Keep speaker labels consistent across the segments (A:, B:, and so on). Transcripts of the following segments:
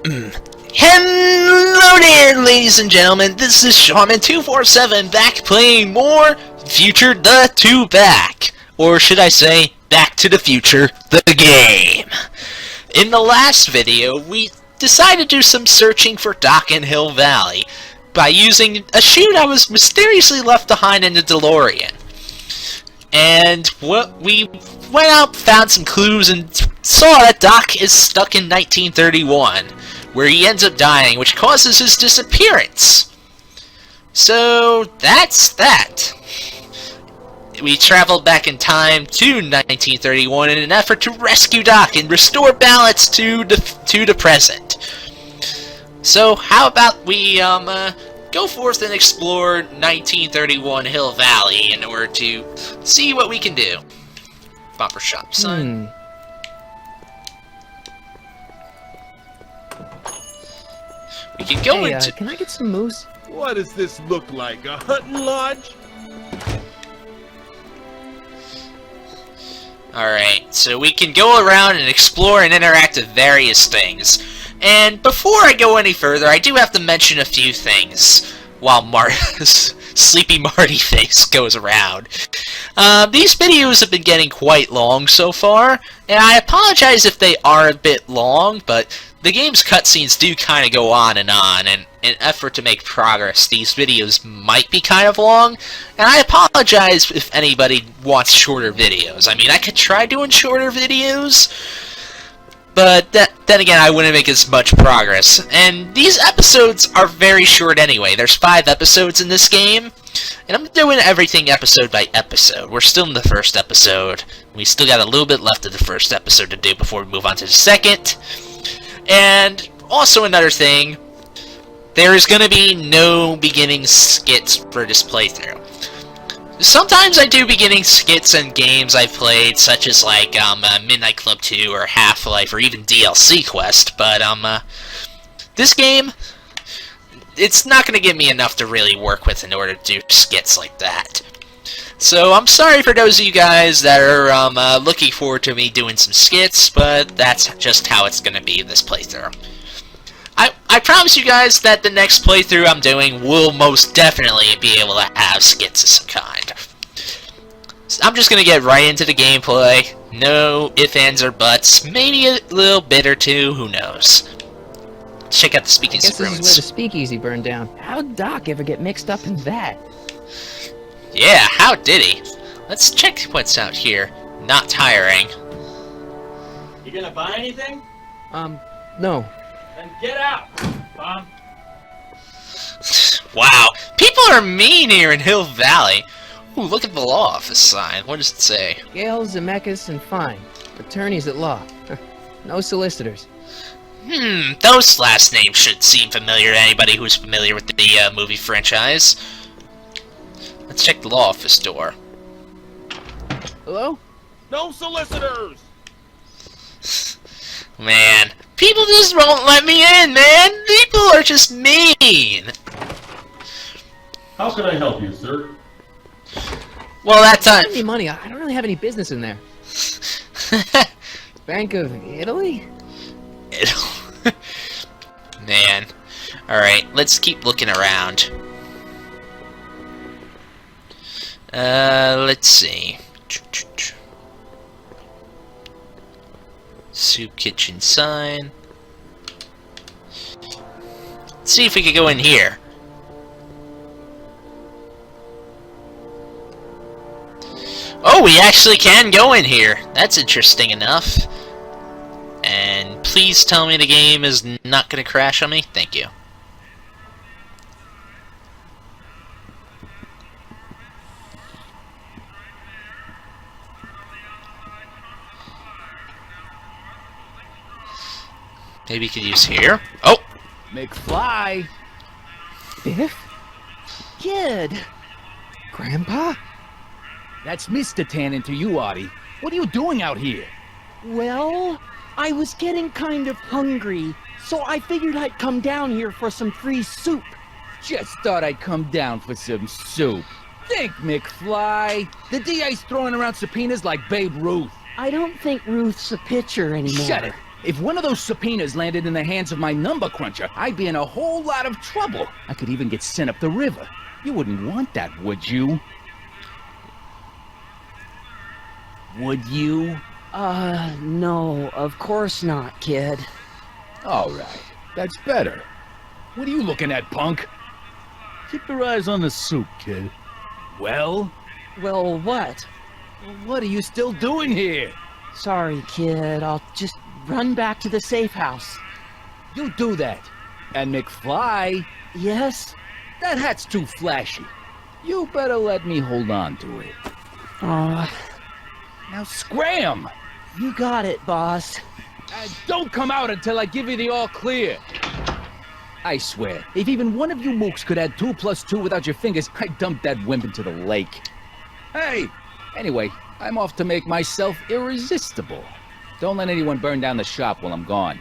A: Hello there, ladies and gentlemen. This is Seanman 247 back playing more Future the 2 Back. Or should I say, Back to the Future, the game. In the last video, we decided to do some searching for Doc in Hill Valley by using a chute I was mysteriously left behind in the DeLorean. And we went out, found some clues, and saw that Doc is stuck in 1931, where he ends up dying, which causes his disappearance. So that's that. We traveled back in time to 1931 in an effort to rescue Doc and restore balance to the present. So how about we go forth and explore 1931 Hill Valley in order to see what we can do. Bumper shop, son. We can go into...
B: can I get some moose?
C: What does this look like, a hunting lodge?
A: Alright, so we can go around and explore and interact with various things. And before I go any further, I do have to mention a few things while Sleepy Marty face goes around. These videos have been getting quite long so far, and I apologize if they are a bit long, but the game's cutscenes do kind of go on, and in an effort to make progress, these videos might be kind of long, and I apologize if anybody wants shorter videos. I mean, I could try doing shorter videos, but then again, I wouldn't make as much progress. And these episodes are very short anyway. There's 5 episodes in this game, and I'm doing everything episode by episode. We're still in the first episode. We still got a little bit left of the first episode to do before we move on to the second. And also another thing, there is going to be no beginning skits for this playthrough. Sometimes I do beginning skits in games I've played, such as like Midnight Club 2 or Half-Life or even DLC Quest, but this game, it's not going to give me enough to really work with in order to do skits like that. So I'm sorry for those of you guys that are looking forward to me doing some skits, but that's just how it's going to be this playthrough. I promise you guys that the next playthrough I'm doing will most definitely be able to have skits of some kind. So I'm just going to get right into the gameplay. No ifs, ands, or buts. Maybe a little bit or two, who knows. Let's check out the speakeasy ruins.
B: This is where the speakeasy burned down. How'd Doc ever get mixed up in that?
A: Yeah, how did he? Let's check what's out here. Not tiring.
D: You gonna buy anything?
B: No.
D: Then get out, Bob.
A: Wow, people are mean here in Hill Valley. Ooh, look at the law office sign. What does it say?
B: Gale, Zemeckis, and Fine. Attorneys at law. No solicitors.
A: Those last names should seem familiar to anybody who's familiar with the movie franchise. Let's check the law office door.
B: Hello?
C: No solicitors!
A: Man, people just won't let me in, man! People are just mean!
E: How can I help you, sir?
A: Well, that time...
B: Send me money. I don't really have any business in there. Bank of Italy?
A: Man. Alright, let's keep looking around. Let's see. Soup kitchen sign. Let's see if we can go in here. Oh, we actually can go in here. That's interesting enough. And please tell me the game is not going to crash on me. Thank you. Maybe you could use here. Oh!
C: McFly!
B: Biff? Kid! Grandpa?
F: That's Mr. Tannen to you, Artie. What are you doing out here?
G: Well, I was getting kind of hungry, so I figured I'd come down here for some free soup.
F: Just thought I'd come down for some soup. Think, McFly. The DA's throwing around subpoenas like Babe Ruth.
G: I don't think Ruth's a pitcher anymore.
F: Shut it. If one of those subpoenas landed in the hands of my number cruncher, I'd be in a whole lot of trouble. I could even get sent up the river. You wouldn't want that, would you? Would you?
G: No, of course not, kid.
F: All right, that's better. What are you looking at, punk?
E: Keep your eyes on the soup, kid.
F: Well,
G: Well, what?
F: what are you still doing here?
G: Sorry, kid. I'll just run back to the safe house.
F: You do that. And McFly,
G: Yes?
F: that hat's too flashy. You better let me hold on to it.
G: Aw,
F: Now scram!
G: you got it, boss.
F: And don't come out until I give you the all clear. I swear, if even one of you mooks could add 2 plus 2 without your fingers, I'd dump that wimp into the lake. Hey! Anyway, I'm off to make myself irresistible. Don't let anyone burn down the shop while I'm gone.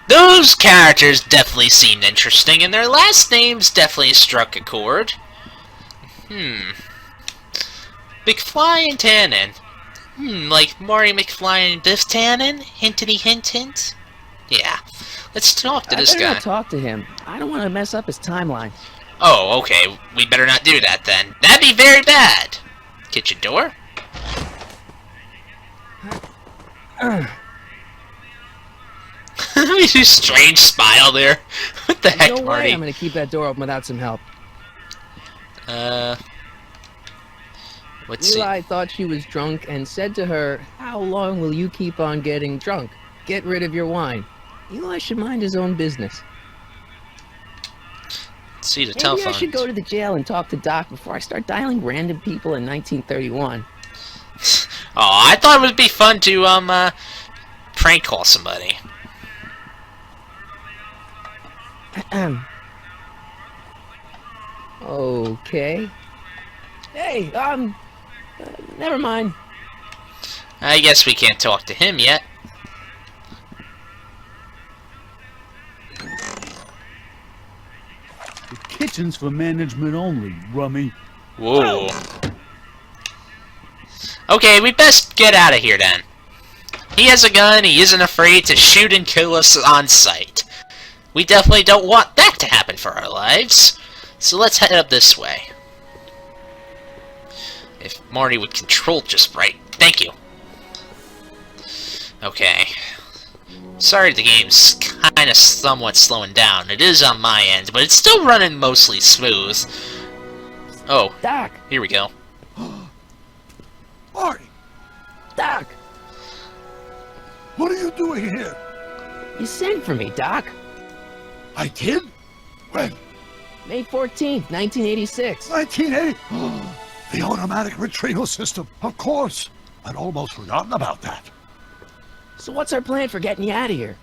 A: Those characters definitely seemed interesting, and their last names definitely struck a chord. McFly and Tannen. Like Marty McFly and Biff Tannen? Hintity hint hint? Yeah. Let's talk to this
B: I better
A: guy.
B: not talk to him. I don't want to mess up his timeline.
A: Oh, okay. We better not do that then. That'd be very bad. Kitchen door? You strange smile there. What the heck,
B: No way
A: Marty?
B: I'm going to keep that door open without some help.
A: Let's see.
B: Eli thought she was drunk and said to her, "How long will you keep on getting drunk? Get rid of your wine." Eli should mind his own business.
A: Let's see the
B: Maybe
A: telephone.
B: I should go to the jail and talk to Doc before I start dialing random people in 1931.
A: Oh, I thought it would be fun to prank call somebody.
B: Okay. Hey, never mind.
A: I guess we can't talk to him yet.
E: The kitchen's for management only, rummy.
A: Whoa. Okay, we best get out of here then. He has a gun, he isn't afraid to shoot and kill us on sight. We definitely don't want that to happen for our lives. So let's head up this way. If Marty would control just right. Thank you. Okay. Sorry the game's kind of somewhat slowing down. It is on my end, but it's still running mostly smooth. Oh,
B: Doc!
A: here we go.
H: Marty,
B: Doc!
H: what are you doing here?
B: You sent for me, Doc.
H: I did? When?
B: May 14th, 1986.
H: 1980? The automatic retrieval system, of course. I'd almost forgotten about that.
B: So what's our plan for getting you out of here?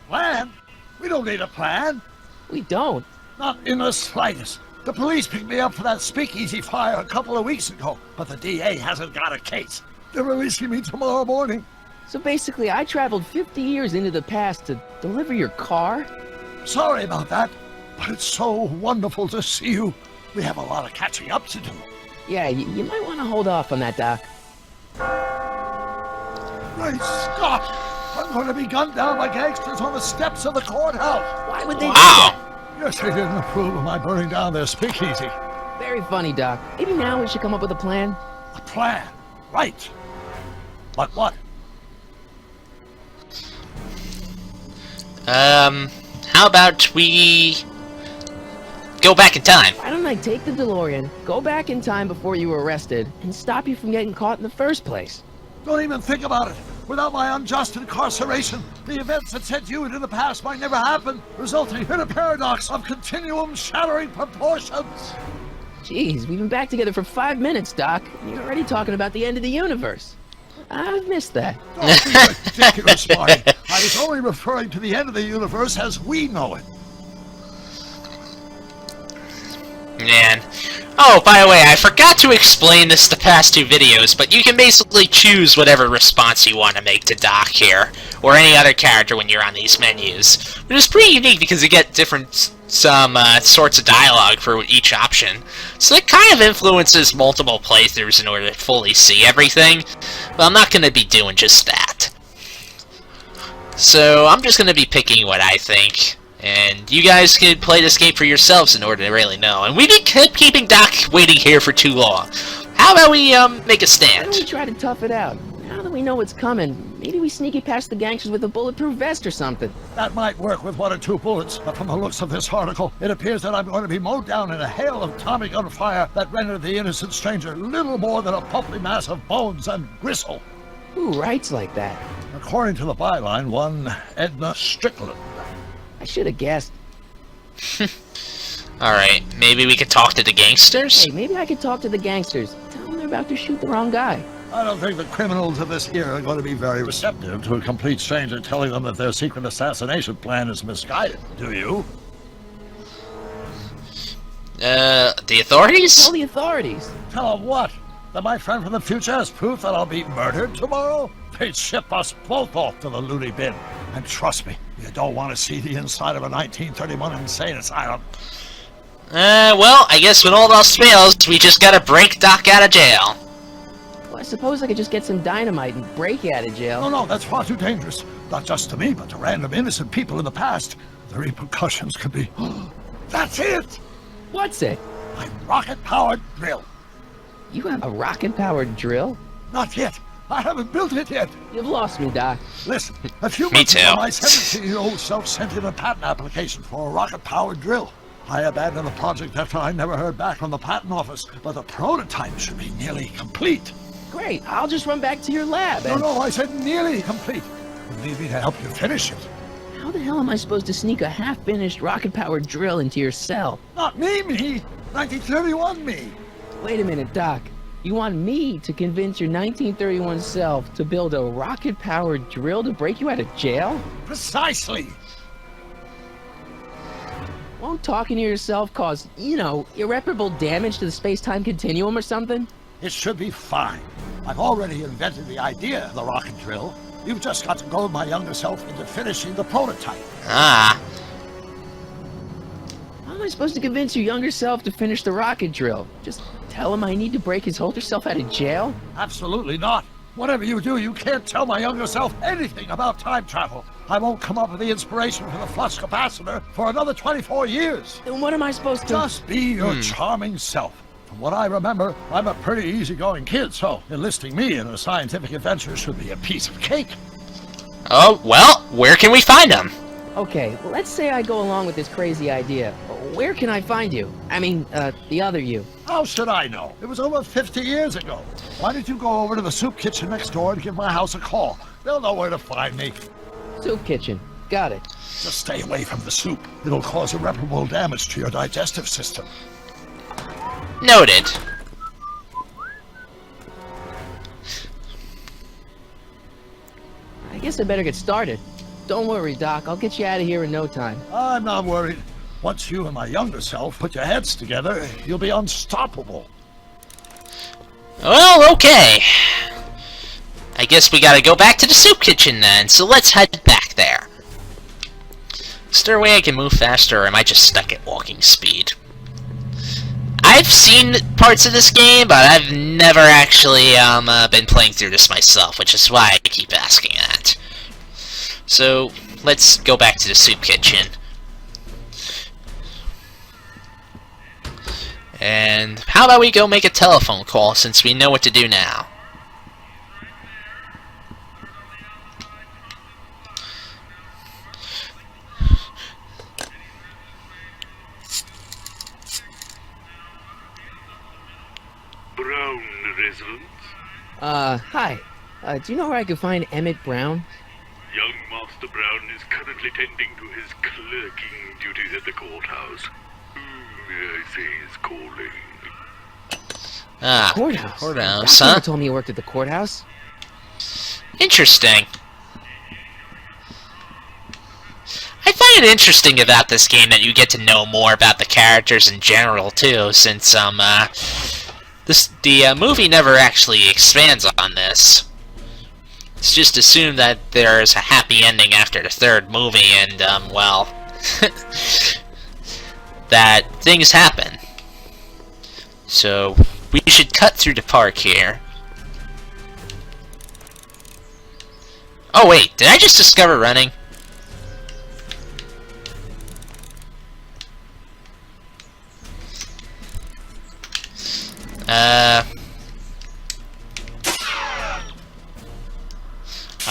H: Plan? We don't need a plan.
B: We don't.
H: Not in the slightest. The police picked me up for that speakeasy fire a couple of weeks ago, but the DA hasn't got a case. They're releasing me tomorrow morning.
B: So basically, I traveled 50 years into the past to deliver your car?
H: Sorry about that, but it's so wonderful to see you. We have a lot of catching up to do.
B: Yeah, you might want to hold off on that, Doc.
H: Great Scott! I'm going to be gunned down by gangsters on the steps of the courthouse.
B: Why would they do
A: Wow.
B: that?
H: Yes, they didn't approve of my burning down their speakeasy.
B: Very funny, Doc. Maybe now we should come up with a plan.
H: A plan, right? But what?
A: How about we go back in time?
B: Why don't I take the DeLorean, go back in time before you were arrested, and stop you from getting caught in the first place?
H: Don't even think about it. Without my unjust incarceration, the events that sent you into the past might never happen, resulting in a paradox of continuum shattering proportions.
B: Jeez, we've been back together for 5 minutes, Doc. And you're already talking about the end of the universe. I've missed that.
H: Don't be ridiculous, Marty. I was only referring to the end of the universe as we know it.
A: Man. Oh, by the way, I forgot to explain this the past two videos, but you can basically choose whatever response you want to make to Doc here, or any other character when you're on these menus. Which is pretty unique because you get different sorts of dialogue for each option. So it kind of influences multiple playthroughs in order to fully see everything, but I'm not going to be doing just that. So I'm just going to be picking what I think. And you guys can play this game for yourselves in order to really know. And we kept keeping Doc waiting here for too long. How about we make a
B: Why
A: stand?
B: don't we try to tough it out? Now that we know what's coming, maybe we sneak it past the gangsters with a bulletproof vest or something.
H: That might work with 1 or 2 bullets, but from the looks of this article, it appears that I'm going to be mowed down in a hail of Tommy gun fire that rendered the innocent stranger little more than a pulpy mass of bones and gristle.
B: Who writes like that?
H: According to the byline, one Edna Strickland.
B: I should have guessed.
A: Alright, maybe we could talk to the gangsters?
B: Hey, maybe I could talk to the gangsters. Tell them they're about to shoot the wrong guy.
H: I don't think the criminals of this era are going to be very receptive to a complete stranger telling them that their secret assassination plan is misguided. Do you?
A: The authorities?
B: Tell the authorities.
H: Tell them what? That my friend from the future has proof that I'll be murdered tomorrow? They'd ship us both off to the loony bin. And trust me, you don't want to see the inside of a 1931 insane asylum.
A: Well, I guess when all else fails, we just gotta break Doc out of jail.
B: Well, I suppose I could just get some dynamite and break you out of jail.
H: No, that's far too dangerous. Not just to me, but to random innocent people in the past. The repercussions could be... That's it!
B: What's it?
H: My rocket-powered drill.
B: You have a rocket-powered drill?
H: Not yet. I haven't built it yet.
B: You've lost me, Doc.
H: Listen, a few
A: Me
H: months
A: too.
H: ago, my 17-year-old self sent in a patent application for a rocket-powered drill. I abandoned the project after I never heard back from the patent office, but the prototype should be nearly complete.
B: Great, I'll just run back to your lab and...
H: No, I said nearly complete. You need me to help you finish it.
B: How the hell am I supposed to sneak a half-finished rocket-powered drill into your cell?
H: Not me. 1931 me.
B: Wait a minute, Doc. You want me to convince your 1931 self to build a rocket-powered drill to break you out of jail?
H: Precisely.
B: Won't talking to yourself cause, irreparable damage to the space-time continuum or something?
H: It should be fine. I've already invented the idea of the rocket drill. You've just got to goad my younger self into finishing the prototype.
A: Ah.
B: How am I supposed to convince your younger self to finish the rocket drill? Just tell him I need to break his older self out of jail?
H: Absolutely not. Whatever you do, you can't tell my younger self anything about time travel. I won't come up with the inspiration for the flux capacitor for another 24 years.
B: Then what am I supposed to...
H: Just be your charming self. From what I remember, I'm a pretty easygoing kid, so enlisting me in a scientific adventure should be a piece of cake.
A: Oh, well, where can we find them?
B: Okay, well, let's say I go along with this crazy idea. Where can I find you? I mean, the other you.
H: How should I know? It was over 50 years ago. Why don't you go over to the soup kitchen next door and give my house a call? They'll know where to find me.
B: Soup kitchen. Got it.
H: Just stay away from the soup. It'll cause irreparable damage to your digestive system.
A: Noted.
B: I guess I better get started. Don't worry, Doc. I'll get you out of here in no time.
H: I'm not worried. Once you and my younger self put your heads together, you'll be unstoppable.
A: Well, okay. I guess we gotta go back to the soup kitchen then, so let's head back there. Is there a way I can move faster, or am I just stuck at walking speed? I've seen parts of this game, but I've never actually been playing through this myself, which is why I keep asking that. So, let's go back to the soup kitchen. And how about we go make a telephone call, since we know what to do now?
I: Brown residence?
B: Hi. Do you know where I can find Emmett Brown?
I: Young Master Brown is currently tending to his clerking duties at the courthouse. Who may I say is calling?
A: Ah,
B: Courthouse?
A: courthouse,
B: Doc
A: huh?
B: never told me you worked at the courthouse.
A: Interesting. I find find it interesting about this game that you get to know more about the characters in general too, since the movie never actually expands on this. It's just assumed that there's a happy ending after the third movie, and well, that things happen. So we should cut through the park here. Oh wait, did I just discover running?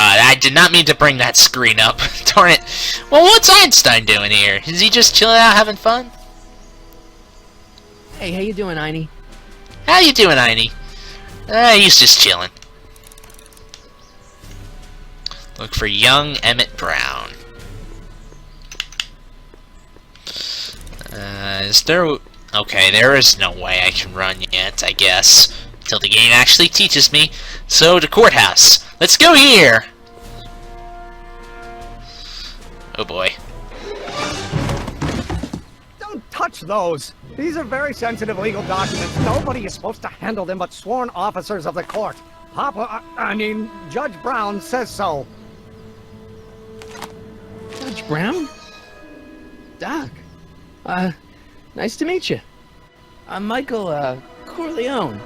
A: I did not mean to bring that screen up. Darn it. Well, what's Einstein doing here? Is he just chilling out having fun?
B: Hey, how you doing, Einie?
A: How you doing, Einie? He's just chilling. Look for young Emmett Brown. Is there... Okay, there is no way I can run yet, I guess. Until the game actually teaches me. So, the courthouse. Let's go here! Oh boy.
J: Don't touch those! These are very sensitive legal documents. Nobody is supposed to handle them but sworn officers of the court. Judge Brown says so.
B: Judge Brown? Doc. Nice to meet you. I'm Michael, Corleone.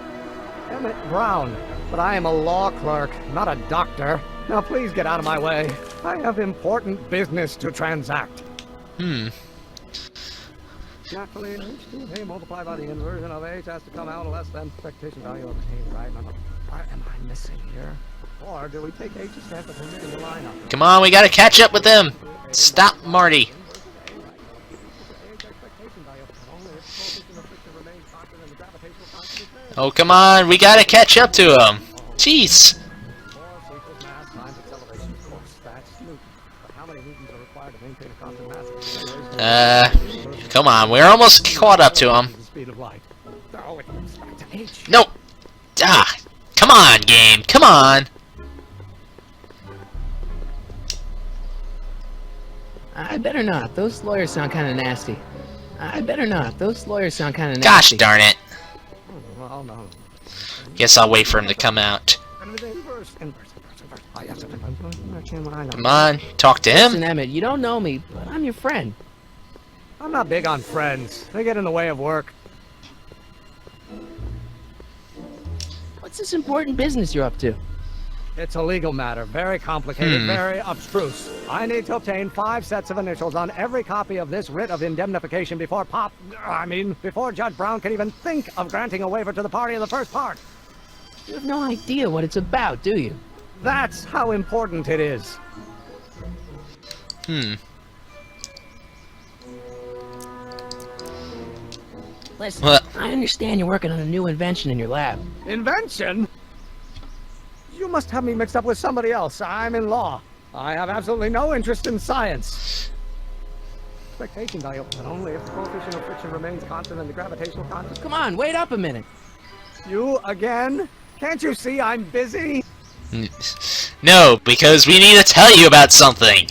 J: Emmett Brown. But I am a law clerk, not a doctor. Now please get out of my way. I have important business to transact. Naturally, H2A multiplied by the inversion of H has to come out less than expectation value of H, right? What am I missing here? Or do we take H stand for in the lineup?
A: Come on, we gotta catch up with them! Stop, Marty! Oh, come on, we gotta catch up to him! Jeez! Come on, we're almost caught up to him. No! Ah! Come on, game, come on!
B: I better not. Those lawyers sound kind of nasty. I better not. Those lawyers sound kind of nasty.
A: Gosh darn it. Guess I'll wait for him to come out. Come on, talk to him.
B: Listen, Emmett, you don't know me, but I'm your friend.
J: I'm not big on friends. They get in the way of work.
B: What's this important business you're up to?
J: It's a legal matter, very complicated, very abstruse. I need to obtain 5 sets of initials on every copy of this writ of indemnification before before Judge Brown can even think of granting a waiver to the party in the first part.
B: You have no idea what it's about, do you?
J: That's how important it is.
B: Listen, I understand you're working on a new invention in your lab.
J: Invention? You must have me mixed up with somebody else. I'm in law. I have absolutely no interest in science. Expectation value, but only if the coefficient of friction remains constant and the gravitational constant.
B: Come on, wait up a minute.
J: You again? Can't you see I'm busy?
A: No, because we need to tell you about something.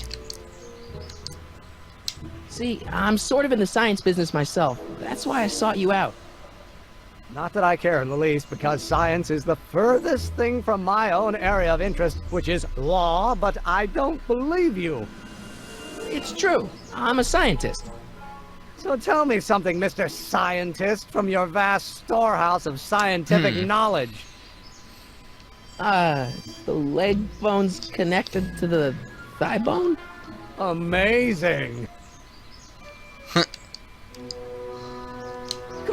B: See, I'm sort of in the science business myself. That's why I sought you out.
J: Not that I care in the least, because science is the furthest thing from my own area of interest, which is law, but I don't believe you.
B: It's true. I'm a scientist.
J: So tell me something, Mr. Scientist, from your vast storehouse of scientific knowledge.
B: The leg bone's connected to the thigh bone?
J: Amazing.
B: Come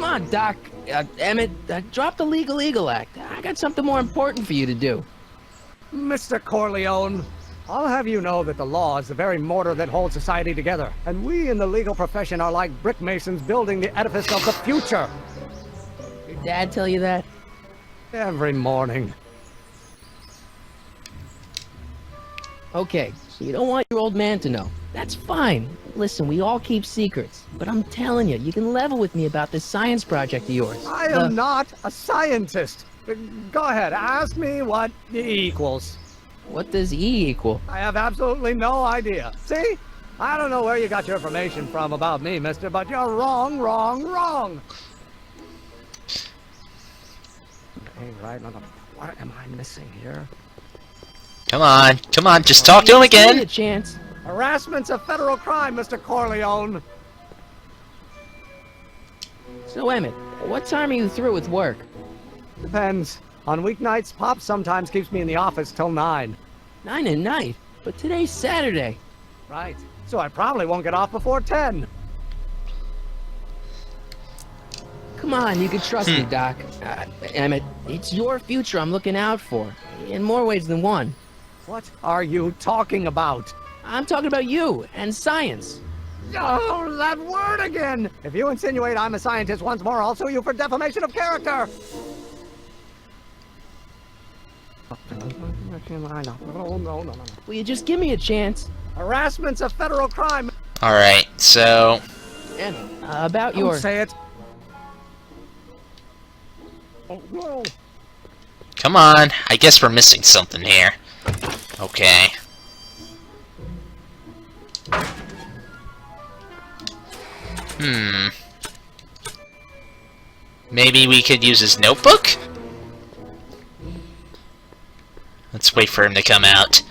B: on, Doc. Emmett, drop the Legal Eagle Act. I got something more important for you to do.
J: Mr. Corleone, I'll have you know that the law is the very mortar that holds society together, and we in the legal profession are like brick masons building the edifice of the future.
B: Your dad tell you that?
J: Every morning.
B: Okay, so you don't want your old man to know. That's fine. Listen, we all keep secrets. But I'm telling you, you can level with me about this science project of yours.
J: I am not a scientist. Go ahead, ask me what E equals.
B: What does E equal?
J: I have absolutely no idea. See? I don't know where you got your information from about me, mister, but you're wrong, wrong, wrong. Hey, right, no, what am I missing here?
A: Come on, just talk to him
B: Give me
A: again.
B: a chance.
J: Harassment's a federal crime, Mr. Corleone.
B: So, Emmett, what time are you through with work?
J: Depends. On weeknights, Pop sometimes keeps me in the office till 9.
B: 9 at night? But today's Saturday.
J: Right. So I probably won't get off before 10.
B: Come on, you can trust me, Doc. Emmett, it's your future I'm looking out for. In more ways than one.
J: What are you talking about?
B: I'm talking about you and science.
J: Oh, that word again! If you insinuate I'm a scientist once more, I'll sue you for defamation of character! No.
B: Will you just give me a chance?
J: Harassment's a federal crime!
A: Alright, so...
B: Emmett, about
J: Don't
B: your...
J: say it! Oh, no!
A: Come on, I guess we're missing something here. Okay. Maybe we could use his notebook? Let's wait for him to come out.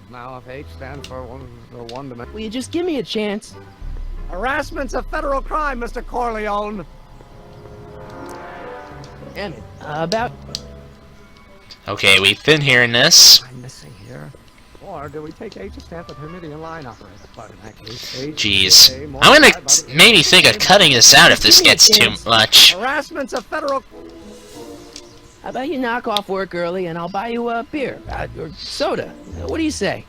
J: Now if H stands for one dimension...
B: Will you just give me a chance?
J: Harassment's a federal crime, Mr. Corleone!
B: Emmett, about...
A: Okay, we've been hearing this.
J: I'm missing here. Or do we take H to stand for Hermitian line operator? But in that case, H
A: Jeez.
J: is a more
A: I'm gonna
J: body-
A: maybe think of cutting this out if this gets too much.
J: Harassment's a federal...
B: How about you knock off work early and I'll buy you a beer, or soda. What do you say?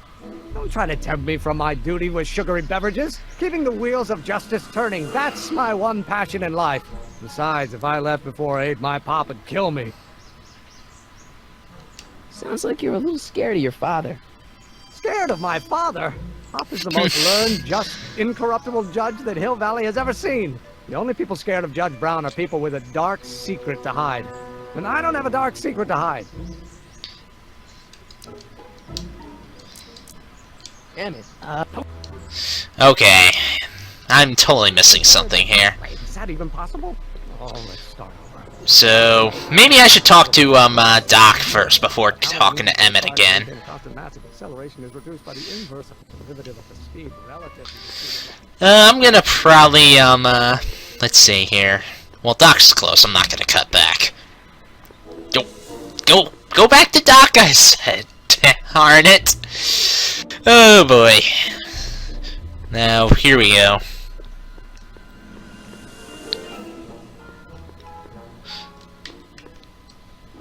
J: Don't try to tempt me from my duty with sugary beverages. Keeping the wheels of justice turning, that's my one passion in life. Besides, if I left before 8, my pop would kill me.
B: Sounds like you're a little scared of your father.
J: Scared of my father? Pop is the most learned, just, incorruptible judge that Hill Valley has ever seen. The only people scared of Judge Brown are people with a dark secret to hide. And I don't have a dark secret to hide.
B: Emmett,
A: Okay. I'm totally missing something here.
J: Wait, is that even possible? Oh, let's start over.
A: So, maybe I should talk to, Doc first before talking to Emmett again.
J: Constant massive acceleration is reduced by the inverse of the derivative of the speed relative to the speed of
A: I'm gonna probably, let's see here. Well, Doc's close, I'm not gonna cut back. Go back to Doc, I said. Darn it. Oh boy. Now, here we go.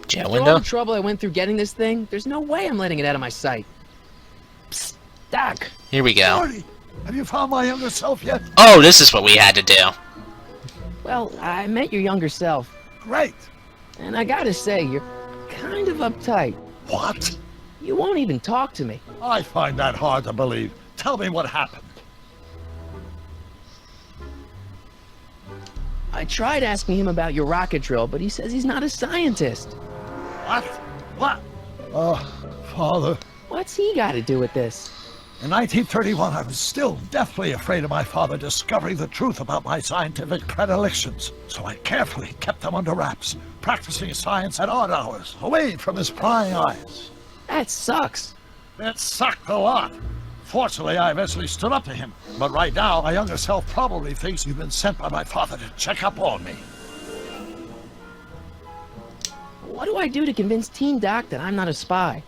A: Jet
B: after all
A: window?
B: the trouble I went through getting this thing, there's no way I'm letting it out of my sight. Psst, Doc.
A: Here we go.
H: Marty, have you found my younger self yet?
A: Oh, this is what we had to do.
B: Well, I met your younger self,
H: Great.
B: and I gotta say, you're kind of uptight.
H: What?
B: You won't even talk to me.
H: I find that hard to believe. Tell me what happened.
B: I tried asking him about your rocket drill, but he says he's not a scientist.
H: What? What? Oh, Father.
B: What's he got to do with this?
H: In 1931, I was still deathly afraid of my father discovering the truth about my scientific predilections, so I carefully kept them under wraps, practicing science at odd hours, away from his prying eyes.
B: That sucks.
H: It sucked a lot. Fortunately, I eventually stood up to him, but right now, my younger self probably thinks you've been sent by my father to check up on me.
B: What do I do to convince Teen Doc that I'm not a spy?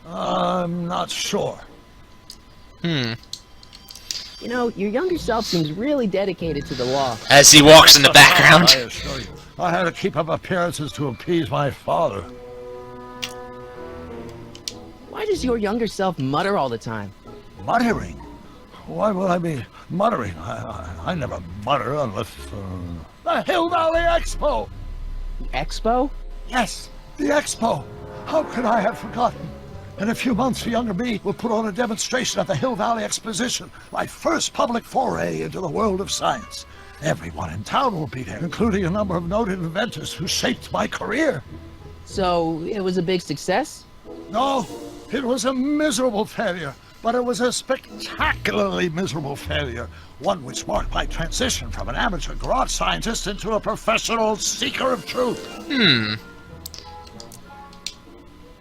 H: I'm not sure.
B: You know, your younger self seems really dedicated to the law.
A: As he walks in the
H: I
A: background.
H: assure you, I had to keep up appearances to appease my father.
B: Why does your younger self mutter all the time?
H: Muttering? Why would I be muttering? I never mutter unless... The Hill Valley Expo!
B: The Expo?
H: Yes, the Expo! How could I have forgotten? In a few months, the younger me will put on a demonstration at the Hill Valley Exposition, my first public foray into the world of science. Everyone in town will be there, including a number of noted inventors who shaped my career.
B: So, it was a big success?
H: No, it was a miserable failure. but it was a spectacularly miserable failure, one which marked my transition from an amateur garage scientist into a professional seeker of truth.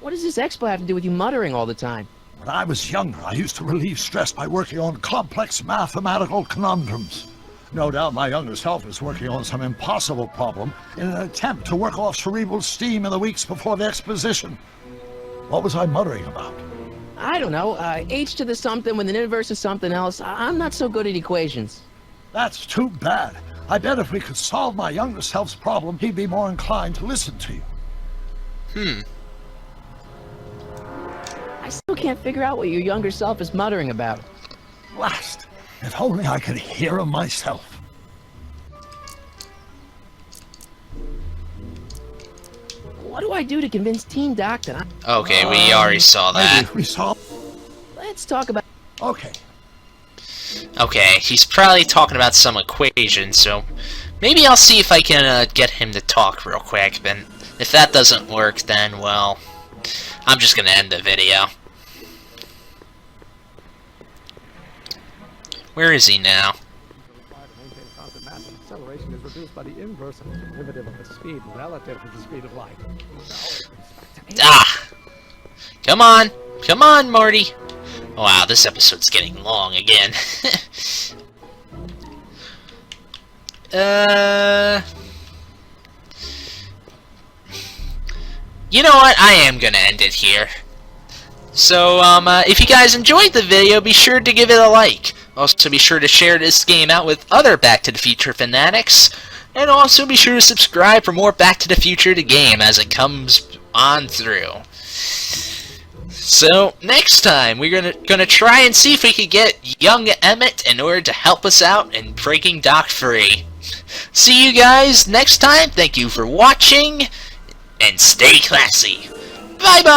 B: What does this Expo have to do with you muttering all the time?
H: When I was younger, I used to relieve stress by working on complex mathematical conundrums. No doubt my younger self is working on some impossible problem in an attempt to work off cerebral steam in the weeks before the exposition. What was I muttering about?
B: I don't know, h to the something with an inverse of something else. I'm not so good at equations.
H: That's too bad. I bet if we could solve my younger self's problem, he'd be more inclined to listen to you.
B: I still can't figure out what your younger self is muttering about.
H: Blast! If only I could hear him myself.
B: What do I do to convince Teen Doc that
A: Okay, we already saw that.
H: Maybe we saw...
B: Let's talk about...
H: Okay.
A: Okay, he's probably talking about some equation, so maybe I'll see if I can get him to talk real quick, but if that doesn't work, then, well, I'm just gonna end the video. Where is he now?
J: Acceleration is reduced by the inverse of the derivative of the speed relative to the speed of light.
A: Ah! Come on! Come on, Marty! Wow, this episode's getting long again. You know what? I am gonna end it here. So, if you guys enjoyed the video, be sure to give it a like. Also, be sure to share this game out with other Back to the Future fanatics. And also be sure to subscribe for more Back to the Future the game as it comes on through. So, next time, we're gonna try and see if we could get young Emmett in order to help us out in breaking Doc free. See you guys next time. Thank you for watching, and stay classy. Bye-bye!